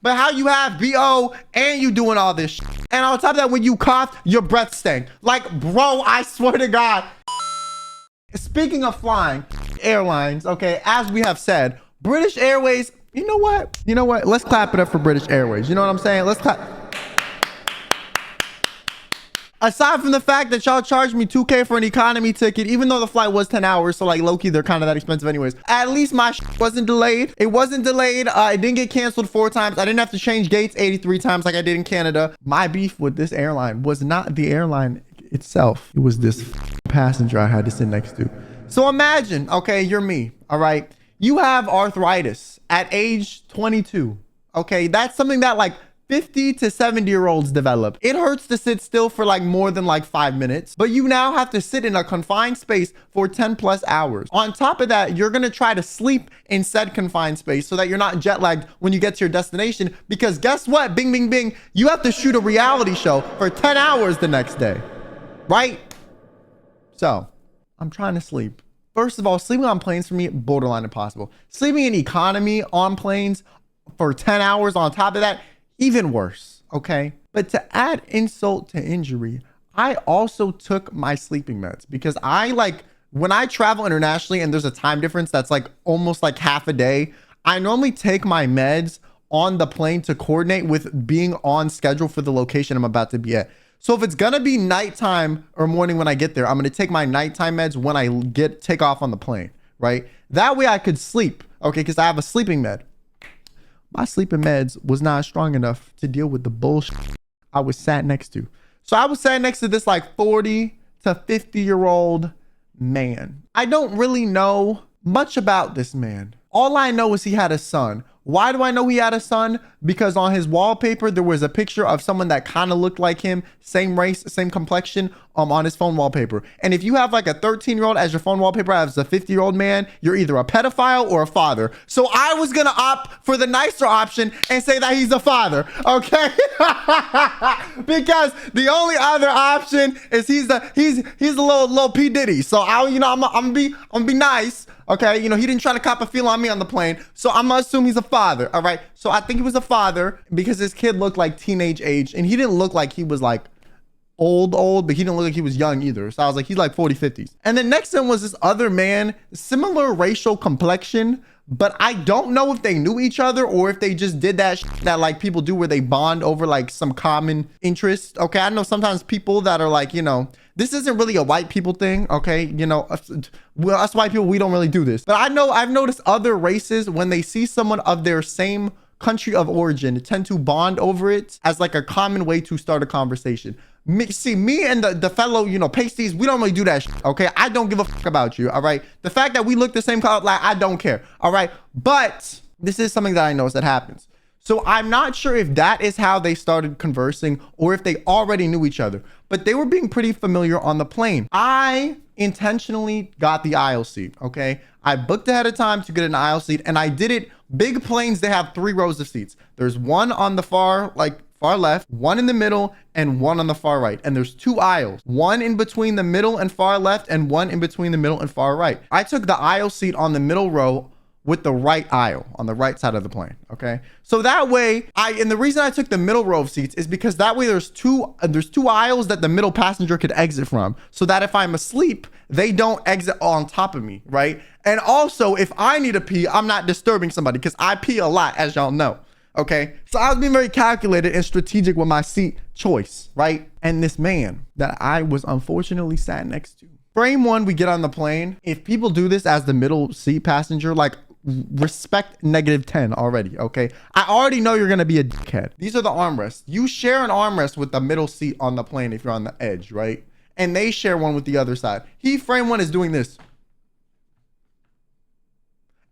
But how you have BO and you doing all this shit. And on top of that, when you cough, your breath stank. Like, bro, I swear to God. Speaking of flying, airlines, okay, as we have said, British Airways, you know what? You know what? Let's clap it up for British Airways. You know what I'm saying? Let's clap. Aside from the fact that y'all charged me $2K for an economy ticket, even though the flight was 10 hours, so like low-key, they're kind of that expensive anyways. At least my wasn't delayed. It wasn't delayed. It didn't get canceled 4 times. I didn't have to change gates 83 times like I did in Canada. My beef with this airline was not the airline itself. It was this passenger I had to sit next to. So imagine, okay, you're me, all right? You have arthritis at age 22, okay? That's something that like 50 to 70-year-olds develop. It hurts to sit still for like more than like 5 minutes, but you now have to sit in a confined space for 10 plus hours. On top of that, you're gonna try to sleep in said confined space so that you're not jet lagged when you get to your destination, because guess what? Bing, bing, bing. You have to shoot a reality show for 10 hours the next day, right? So I'm trying to sleep. First of all, sleeping on planes for me, borderline impossible. Sleeping in economy on planes for 10 hours on top of that, even worse, okay? But to add insult to injury, I also took my sleeping meds because when I travel internationally and there's a time difference that's like almost like half a day, I normally take my meds on the plane to coordinate with being on schedule for the location I'm about to be at. So if it's gonna be nighttime or morning when I get there, I'm gonna take my nighttime meds when I take off on the plane, right? That way I could sleep, okay? Because I have a sleeping med. My sleeping meds was not strong enough to deal with the bullshit I was sat next to. So I was sat next to this like 40 to 50-year-old man. I don't really know much about this man. All I know is he had a son. Why do I know he had a son? Because on his wallpaper, there was a picture of someone that kind of looked like him, same race, same complexion, on his phone wallpaper. And if you have like a 13-year-old as your phone wallpaper as a 50-year-old man, you're either a pedophile or a father. So I was gonna opt for the nicer option and say that he's a father, okay? Because the only other option is he's a little P Diddy. So I'm gonna be nice. Okay, he didn't try to cop a feel on me on the plane, so I'm gonna assume he's a father, all right? So I think he was a father because his kid looked like teenage age, and he didn't look like he was like old, but he didn't look like he was young either. So I was like, he's like 40, 50s. And then next to him was this other man, similar racial complexion, but I don't know if they knew each other or if they just did that that like people do where they bond over like some common interest. Okay, I know sometimes people that are like, this isn't really a white people thing, okay? Us white people, we don't really do this. But I know I've noticed other races, when they see someone of their same country of origin, tend to bond over it as like a common way to start a conversation. Me and the fellow, pasties, we don't really do that shit, okay? I don't give a fuck about you, all right? The fact that we look the same color, like, I don't care, all right? But this is something that I notice that happens. So I'm not sure if that is how they started conversing or if they already knew each other, but they were being pretty familiar on the plane. I intentionally got the aisle seat, okay? I booked ahead of time to get an aisle seat, and I did it. Big planes, they have 3 rows of seats. There's one on the far left, one in the middle, and one on the far right. And there's 2 aisles, one in between the middle and far left, and one in between the middle and far right. I took the aisle seat on the middle row with the right aisle on the right side of the plane, okay? So that way, and the reason I took the middle row of seats is because that way there's two aisles that the middle passenger could exit from, so that if I'm asleep, they don't exit on top of me, right? And also, if I need to pee, I'm not disturbing somebody, because I pee a lot, as y'all know, okay? So I was being very calculated and strategic with my seat choice, right? And this man that I was unfortunately sat next to. Frame 1, we get on the plane. If people do this as the middle seat passenger, like, respect -10 already, okay? I already know you're gonna be a dickhead. These are the armrests. You share an armrest with the middle seat on the plane if you're on the edge, right? And they share one with the other side. Frame 1 is doing this.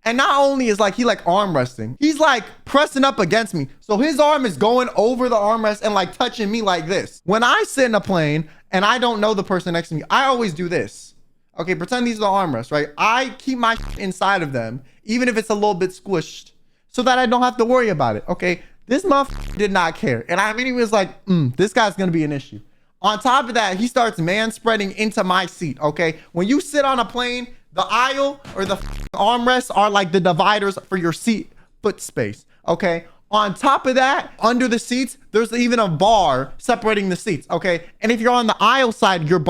And not only is he arm resting, he's like pressing up against me. So his arm is going over the armrest and like touching me like this. When I sit in a plane and I don't know the person next to me, I always do this. Okay, pretend these are the armrests, right? I keep my inside of them, even if it's a little bit squished, so that I don't have to worry about it, okay? This motherfucker did not care. And I mean, he was like, this guy's gonna be an issue. On top of that, he starts man-spreading into my seat, okay? When you sit on a plane, the aisle or the armrests are like the dividers for your seat foot space, okay? On top of that, under the seats, there's even a bar separating the seats, okay? And if you're on the aisle side, your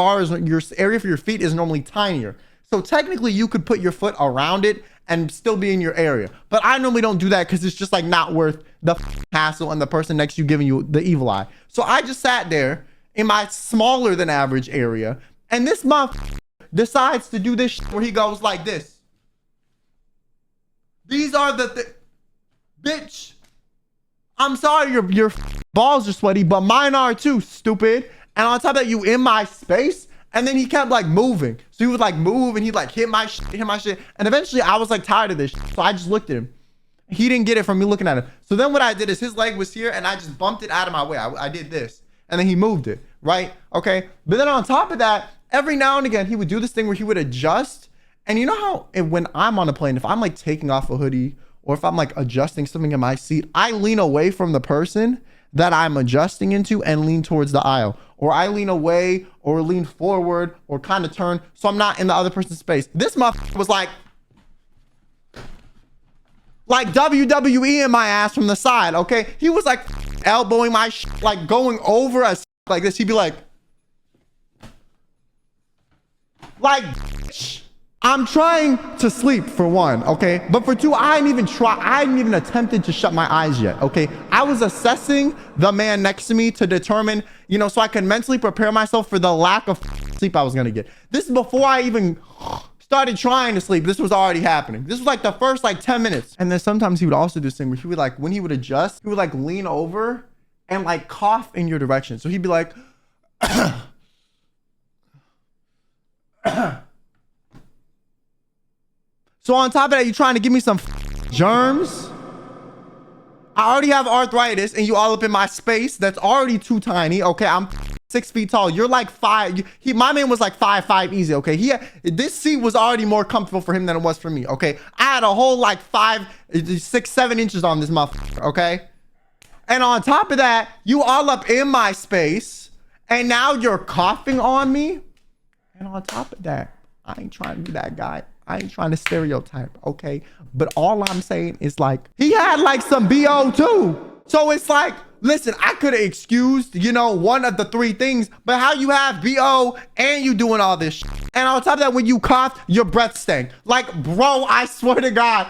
area for your feet is normally tinier. So technically you could put your foot around it and still be in your area. But I normally don't do that because it's just like not worth the hassle and the person next to you giving you the evil eye. So I just sat there in my smaller than average area, and this motherfucker decides to do this shit where he goes like this. These are bitch, I'm sorry your balls are sweaty, but mine are too, stupid. And on top of that, you in my space. And then he kept like moving. So he would like move and he'd like hit my shit. And eventually I was like tired of this shit. So I just looked at him. He didn't get it from me looking at him. So then what I did is his leg was here and I just bumped it out of my way. I did this and then he moved it, right? Okay. But then on top of that, every now and again, he would do this thing where he would adjust. And you know how when I'm on a plane, if I'm like taking off a hoodie or if I'm like adjusting something in my seat, I lean away from the person that I'm adjusting into and lean towards the aisle, or I lean away or lean forward or kind of turn so I'm not in the other person's space. This motherfucker was like WWE in my ass from the side, okay? He was like elbowing my like going over us like this. He'd be like I'm trying to sleep for one, okay? But for two, I hadn't even attempted to shut my eyes yet, okay? I was assessing the man next to me to determine, you know, so I could mentally prepare myself for the lack of sleep I was gonna get. This is before I even started trying to sleep. This was already happening. This was like the first like 10 minutes. And then sometimes he would also do this thing where he would like, when he would adjust, he would like lean over and like cough in your direction. So he'd be like, so on top of that, you're trying to give me some germs. I already have arthritis and you all up in my space that's already too tiny. Okay, I'm 6 feet tall. You're like 5. My man was like 5'5" easy. Okay, this seat was already more comfortable for him than it was for me. Okay, I had a whole like 5, 6, 7 inches on this motherfucker. Okay, and on top of that, you all up in my space and now you're coughing on me. And on top of that, I ain't trying to be that guy. I ain't trying to stereotype, okay? But all I'm saying is like, he had like some BO too. So it's like, listen, I could have excused, you know, one of the 3 things, but how you have BO and you doing all this shit. And on top of that, when you cough, your breath stank. Like, bro, I swear to God,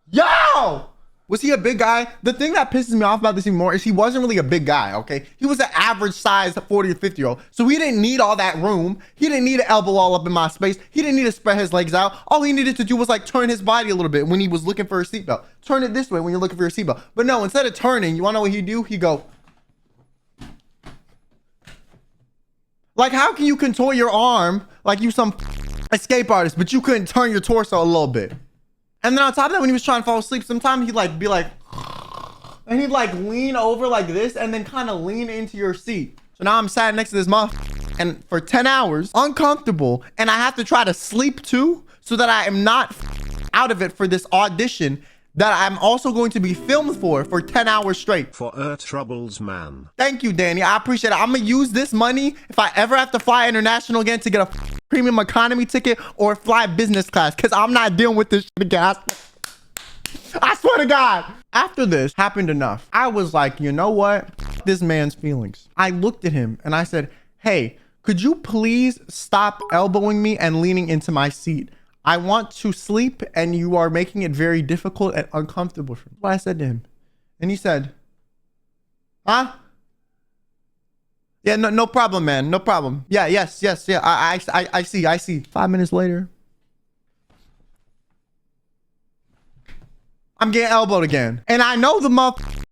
yo! Was he a big guy? The thing that pisses me off about this even more is he wasn't really a big guy, okay? He was an average size 40 or 50-year-old. So he didn't need all that room. He didn't need to elbow all up in my space. He didn't need to spread his legs out. All he needed to do was like turn his body a little bit when he was looking for a seatbelt. Turn it this way when you're looking for your seatbelt. But no, instead of turning, you wanna know what he'd do? He'd go. Like, how can you contort your arm like you some escape artist, but you couldn't turn your torso a little bit? And then on top of that, when he was trying to fall asleep, sometimes he'd like be like, and he'd like lean over like this and then kind of lean into your seat. So now I'm sat next to this motherfucker and for 10 hours, uncomfortable, and I have to try to sleep too so that I am not out of it for this audition that I'm also going to be filmed for 10 hours straight. For troubles, man. Thank you, Danny. I appreciate it. I'm gonna use this money if I ever have to fly international again to get a premium economy ticket or fly business class, because I'm not dealing with this shit again. I swear to God. After this happened enough, I was like, you know what? This man's feelings. I looked at him and I said, hey, could you please stop elbowing me and leaning into my seat? I want to sleep and you are making it very difficult and uncomfortable for me. That's what I said to him. And he said, huh? Yeah, no problem, man. No problem. Yeah, yes. Yeah, I see. 5 minutes later, I'm getting elbowed again. And I know the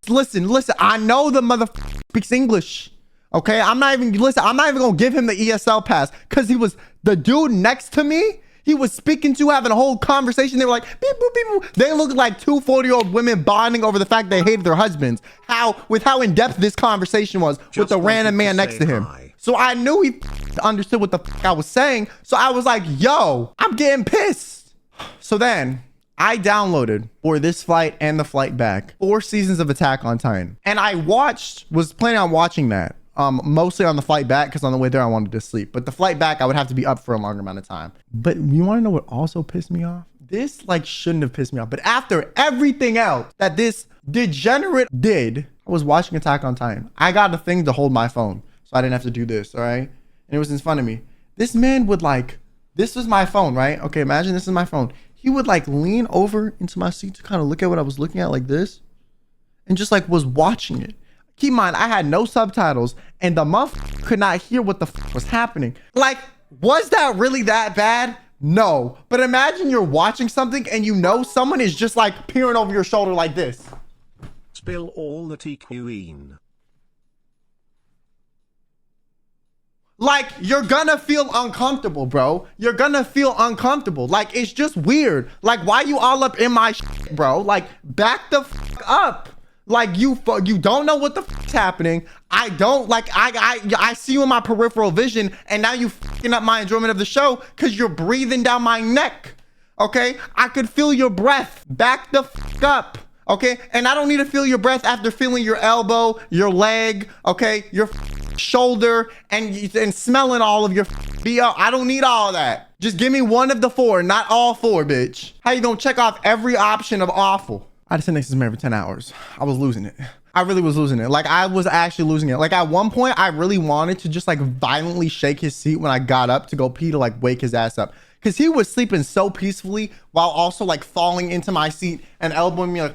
listen, I know the motherfucker speaks English. Okay, I'm not even gonna give him the ESL pass because he was the dude next to me. He was speaking to, having a whole conversation. They were like, beep, boop, beep, boop. They looked like 2 40-year-old women bonding over the fact they hated their husbands. How in-depth this conversation was with the random man next to him. So I knew he understood what the fuck I was saying. So I was like, yo, I'm getting pissed. So then I downloaded for this flight and the flight back 4 seasons of Attack on Titan. And I was planning on watching that. Mostly on the flight back because on the way there I wanted to sleep, but the flight back I would have to be up for a longer amount of time. But you want to know what also pissed me off? This like shouldn't have pissed me off, but after everything else that this degenerate did. I was watching Attack on Titan. I got a thing to hold my phone, so I didn't have to do this, all right? And it was in front of me. This man would like, this was my phone, right? Okay, imagine this is my phone. He would like lean over into my seat to kind of look at what I was looking at like this, and just like was watching it. Keep in mind, I had no subtitles, and the motherfucker could not hear what the fuck was happening. Like, was that really that bad? No. But imagine you're watching something and you know someone is just like peering over your shoulder like this. Spill all the tea, Queen. Like, you're gonna feel uncomfortable, bro. You're gonna feel uncomfortable. Like, it's just weird. Like, why you all up in my shit, bro? Like, back the fuck up. Like, you don't know what the fuck's happening. I don't, like, I see you in my peripheral vision, and now you fucking up my enjoyment of the show because you're breathing down my neck, okay? I could feel your breath. Back the fuck up, okay? And I don't need to feel your breath after feeling your elbow, your leg, okay? Your shoulder, and smelling all of your BO. I don't need all that. Just give me one of the four, not all four, bitch. How you gonna check off every option of awful? I had to sit next to this man for 10 hours. I was losing it. I really was losing it. Like, I was actually losing it. Like, at one point, I really wanted to just like violently shake his seat when I got up to go pee to like wake his ass up. Cause he was sleeping so peacefully while also like falling into my seat and elbowing me like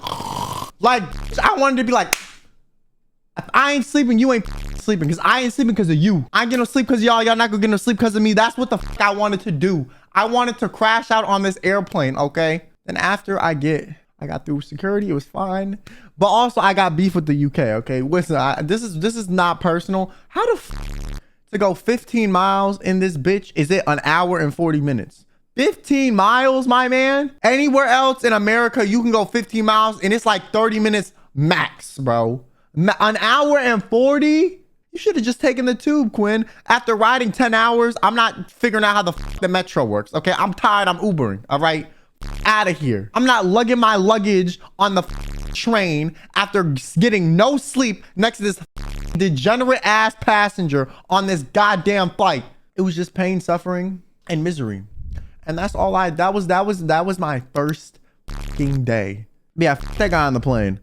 I wanted to be like, if I ain't sleeping, you ain't sleeping. Cause I ain't sleeping because of you. I ain't gonna sleep because y'all not gonna get no sleep because of me. That's what the fuck I wanted to do. I wanted to crash out on this airplane, okay? Then after I got through security, it was fine. But also I got beef with the UK, okay? Listen, this is not personal. How the f to go 15 miles in this bitch is it an hour and 40 minutes? 15 miles, my man? Anywhere else in America, you can go 15 miles and it's like 30 minutes max, bro. An hour and 40? You should have just taken the tube, Quinn. After riding 10 hours, I'm not figuring out how the metro works, okay? I'm tired, I'm Ubering, all right? Out of here. I'm not lugging my luggage on the train after getting no sleep next to this degenerate ass passenger on this goddamn flight. It was just pain, suffering, and misery. And that's all that was my first fucking day. Yeah, that guy on the plane.